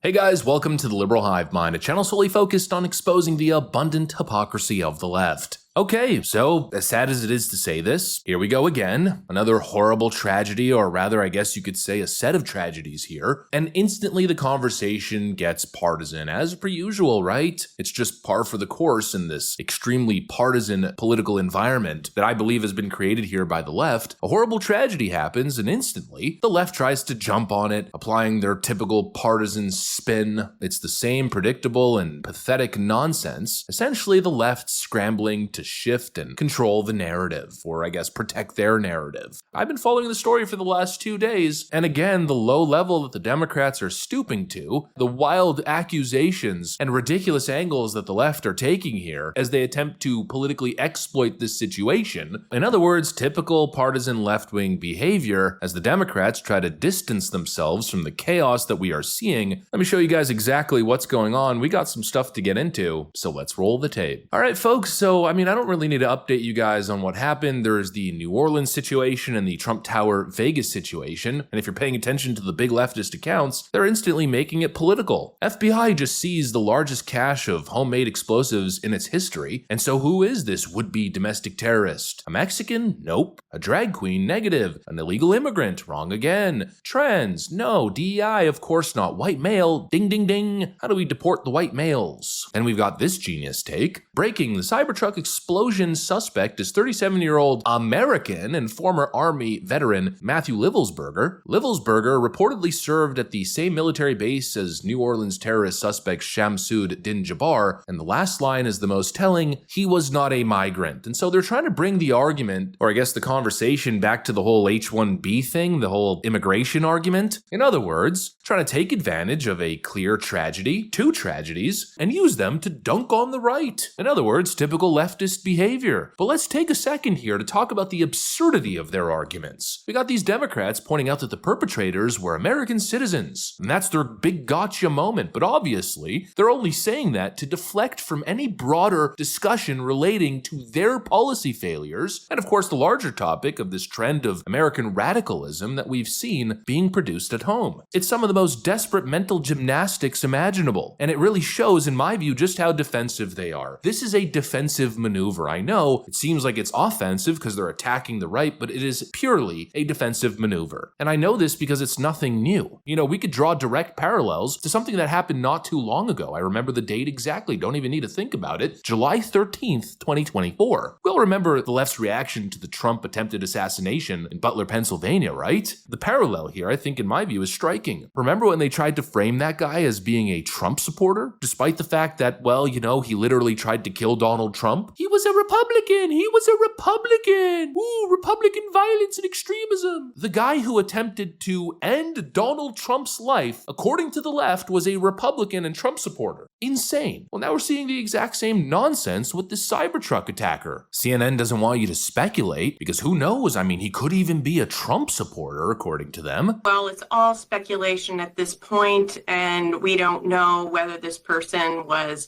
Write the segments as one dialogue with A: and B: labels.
A: Hey guys, welcome to the Liberal Hive Mind, a channel solely focused on exposing the abundant hypocrisy of the left. Okay, so as sad as it is to say this, here we go again. Another horrible tragedy, or rather I guess you could say a set of tragedies here, and instantly the conversation gets partisan, as per usual, right? It's just par for the course in this extremely partisan political environment that I believe has been created here by the left. A horrible tragedy happens, and instantly the left tries to jump on it, applying their typical partisan spin. It's the same predictable and pathetic nonsense, essentially the left scrambling to shift and control the narrative, or I guess protect their narrative. I've been following the story for the last 2 days, and again, the low level that the Democrats are stooping to, the wild accusations and ridiculous angles that the left are taking here as they attempt to politically exploit this situation. In other words, typical partisan left-wing behavior as the Democrats try to distance themselves from the chaos that we are seeing. Let me show you guys exactly what's going on. We got some stuff to get into, so let's roll the tape. All right, folks, so I don't really need to update you guys on what happened. There's the New Orleans situation and the Trump Tower Vegas situation, and if you're paying attention to the big leftist accounts, they're instantly making it political. FBI just seized the largest cache of homemade explosives in its history, and so who is this would-be domestic terrorist? A Mexican? Nope. A drag queen? Negative. An illegal immigrant? Wrong again. Trans? No. DEI? Of course not. White male? Ding ding ding. How do we deport the white males? Then we've got this genius take. Breaking: the Cybertruck explosion suspect is 37-year-old American and former Army veteran Matthew Livelsberger. Livelsberger reportedly served at the same military base as New Orleans terrorist suspect Shamsud Din Jabbar, and the last line is the most telling: he was not a migrant. And so they're trying to bring the argument, or I guess the conversation, back to the whole H-1B thing, the whole immigration argument. In other words, trying to take advantage of a clear tragedy, two tragedies, and use them to dunk on the right. In other words, typical leftist behavior. But let's take a second here to talk about the absurdity of their arguments. We got these Democrats pointing out that the perpetrators were American citizens, and that's their big gotcha moment, but obviously they're only saying that to deflect from any broader discussion relating to their policy failures, and of course the larger topic of this trend of American radicalism that we've seen being produced at home. It's some of the most desperate mental gymnastics imaginable, and it really shows, in my view, just how defensive they are. This is a defensive maneuver. I know it seems like it's offensive because they're attacking the right, but it is purely a defensive maneuver. And I know this because it's nothing new. You know, we could draw direct parallels to something that happened not too long ago. I remember the date exactly, don't even need to think about it. July 13th, 2024. We'll remember the left's reaction to the Trump attempted assassination in Butler, Pennsylvania, right? The parallel here, I think, in my view, is striking. Remember when they tried to frame that guy as being a Trump supporter? Despite the fact that, well, you know, he literally tried to kill Donald Trump. He was a Republican! He was a Republican! Ooh, Republican violence and extremism! The guy who attempted to end Donald Trump's life, according to the left, was a Republican and Trump supporter. Insane. Well, now we're seeing the exact same nonsense with this Cybertruck attacker. CNN doesn't want you to speculate, because who knows? I mean, he could even be a Trump supporter, according to them.
B: Well, it's all speculation at this point, and we don't know whether this person was,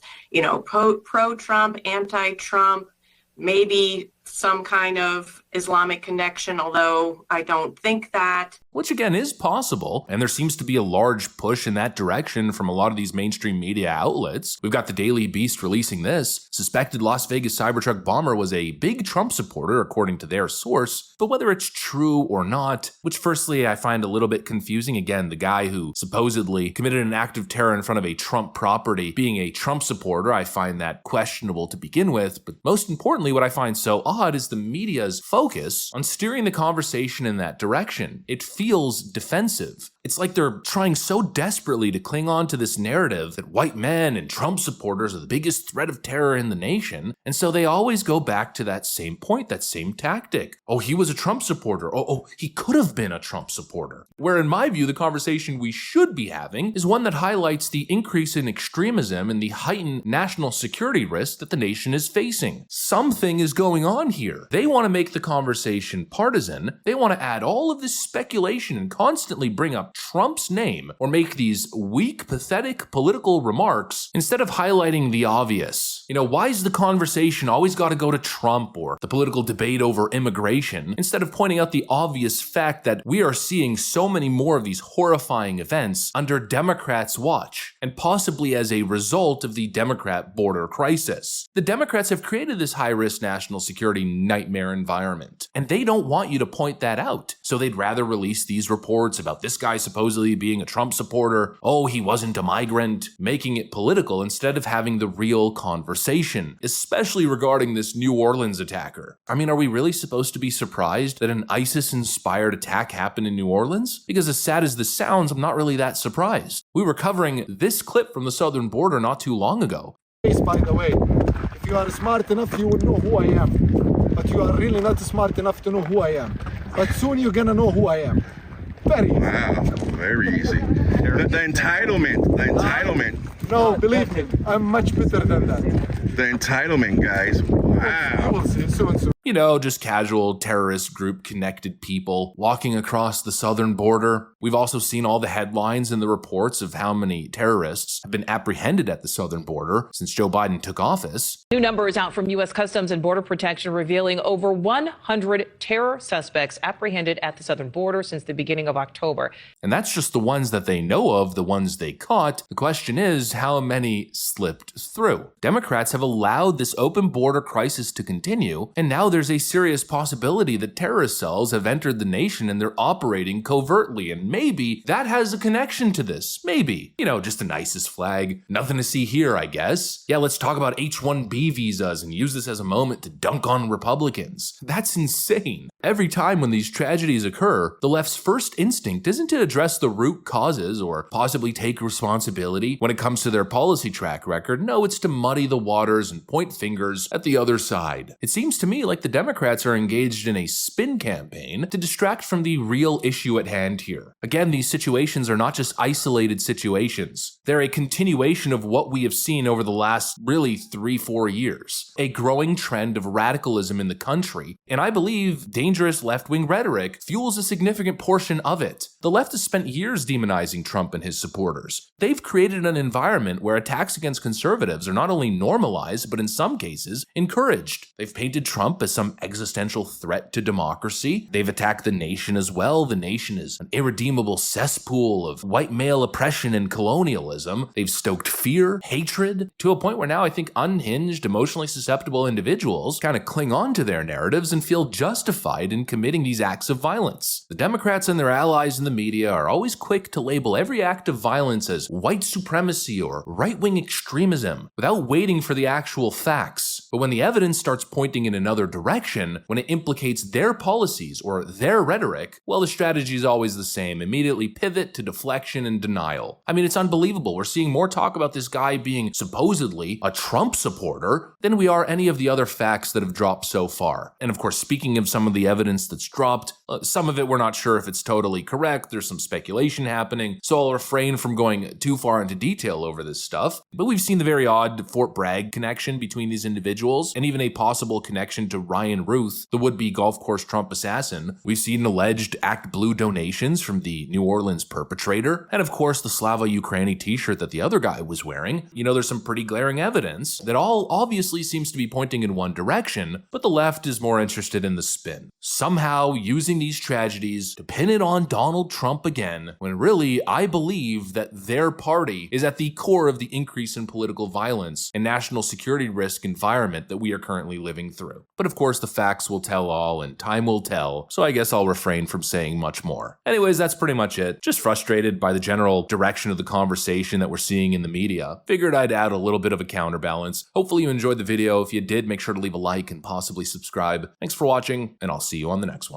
B: pro-Trump, anti-Trump, maybe some kind of Islamic connection, although I don't think that.
A: Which again is possible, and there seems to be a large push in that direction from a lot of these mainstream media outlets. We've got the Daily Beast releasing this. Suspected Las Vegas Cybertruck bomber was a big Trump supporter, according to their source, but whether it's true or not, which firstly I find a little bit confusing. Again, the guy who supposedly committed an act of terror in front of a Trump property being a Trump supporter, I find that questionable to begin with, but most importantly, what I find so odd is the media's focus on steering the conversation in that direction. It feels defensive. It's like they're trying so desperately to cling on to this narrative that white men and Trump supporters are the biggest threat of terror in the nation, and so they always go back to that same point, that same tactic. Oh, he was a Trump supporter. Oh, he could have been a Trump supporter. Where in my view, the conversation we should be having is one that highlights the increase in extremism and the heightened national security risk that the nation is facing. Something is going on here. They want to make the conversation partisan. They want to add all of this speculation and constantly bring up Trump's name or make these weak, pathetic political remarks instead of highlighting the obvious. Why is the conversation always got to go to Trump or the political debate over immigration instead of pointing out the obvious fact that we are seeing so many more of these horrifying events under Democrats' watch, and possibly as a result of the Democrat border crisis? The Democrats have created this high-risk national security nightmare environment, and they don't want you to point that out. So they'd rather release these reports about this guy supposedly being a Trump supporter, oh, he wasn't a migrant, making it political instead of having the real conversation, especially regarding this New Orleans attacker. I mean, are we really supposed to be surprised that an ISIS-inspired attack happened in New Orleans? Because as sad as this sounds, I'm not really that surprised. We were covering this clip from the southern border not too long ago.
C: By the way, if you are smart enough, you will know who I am. But you are really not smart enough to know who I am. But soon you're gonna know who I am. Very easy.
D: Wow, very easy. The entitlement.
C: No, believe me, I'm much better than that.
D: The entitlement, guys.
C: You
D: Wow.
C: will see soon.
A: Just casual terrorist group connected people walking across the southern border. We've also seen all the headlines and the reports of how many terrorists have been apprehended at the southern border since Joe Biden took office.
E: New numbers out from U.S. Customs and Border Protection revealing over 100 terror suspects apprehended at the southern border since the beginning of October.
A: And that's just the ones that they know of, the ones they caught. The question is, how many slipped through? Democrats have allowed this open border crisis to continue, and now there's a serious possibility that terrorist cells have entered the nation and they're operating covertly, and maybe that has a connection to this. Maybe. Just an ISIS flag. Nothing to see here, I guess. Yeah, let's talk about H-1B visas and use this as a moment to dunk on Republicans. That's insane. Every time when these tragedies occur, the left's first instinct isn't to address the root causes or possibly take responsibility when it comes to their policy track record. No, it's to muddy the waters and point fingers at the other side. It seems to me like the Democrats are engaged in a spin campaign to distract from the real issue at hand here. Again, these situations are not just isolated situations. They're a continuation of what we have seen over the last really 3-4 years. A growing trend of radicalism in the country, and I believe dangerous left-wing rhetoric fuels a significant portion of it. The left has spent years demonizing Trump and his supporters. They've created an environment where attacks against conservatives are not only normalized, but in some cases, encouraged. They've painted Trump as some existential threat to democracy. They've attacked the nation as well. The nation is an irredeemable cesspool of white male oppression and colonialism. They've stoked fear, hatred, to a point where now I think unhinged, emotionally susceptible individuals kind of cling on to their narratives and feel justified in committing these acts of violence. The Democrats and their allies in the media are always quick to label every act of violence as white supremacy or right-wing extremism without waiting for the actual facts. But when the evidence starts pointing in another direction, when it implicates their policies or their rhetoric, well, the strategy is always the same. Immediately pivot to deflection and denial. I mean, it's unbelievable. We're seeing more talk about this guy being supposedly a Trump supporter than we are any of the other facts that have dropped so far. And of course, speaking of some of the evidence that's dropped, some of it we're not sure if it's totally correct. There's some speculation happening, so I'll refrain from going too far into detail over this stuff. But we've seen the very odd Fort Bragg connection between these individuals, and even a possible connection to Ryan Ruth, the would-be golf course Trump assassin. We've seen alleged Act Blue donations from the New Orleans perpetrator, and of course the Slava Ukraini t-shirt that the other guy was wearing. There's some pretty glaring evidence that all obviously seems to be pointing in one direction, but the left is more interested in the spin. Somehow using these tragedies to pin it on Donald Trump again, when really I believe that their party is at the core of the increase in political violence and national security risk environment that we are currently living through. But of course the facts will tell all and time will tell, so I guess I'll refrain from saying much more. Anyways, that's pretty much it. Just frustrated by the general direction of the conversation that we're seeing in the media. Figured I'd add a little bit of a counterbalance. Hopefully you enjoyed the video. If you did, make sure to leave a like and possibly subscribe. Thanks for watching, and I'll see you on the next one.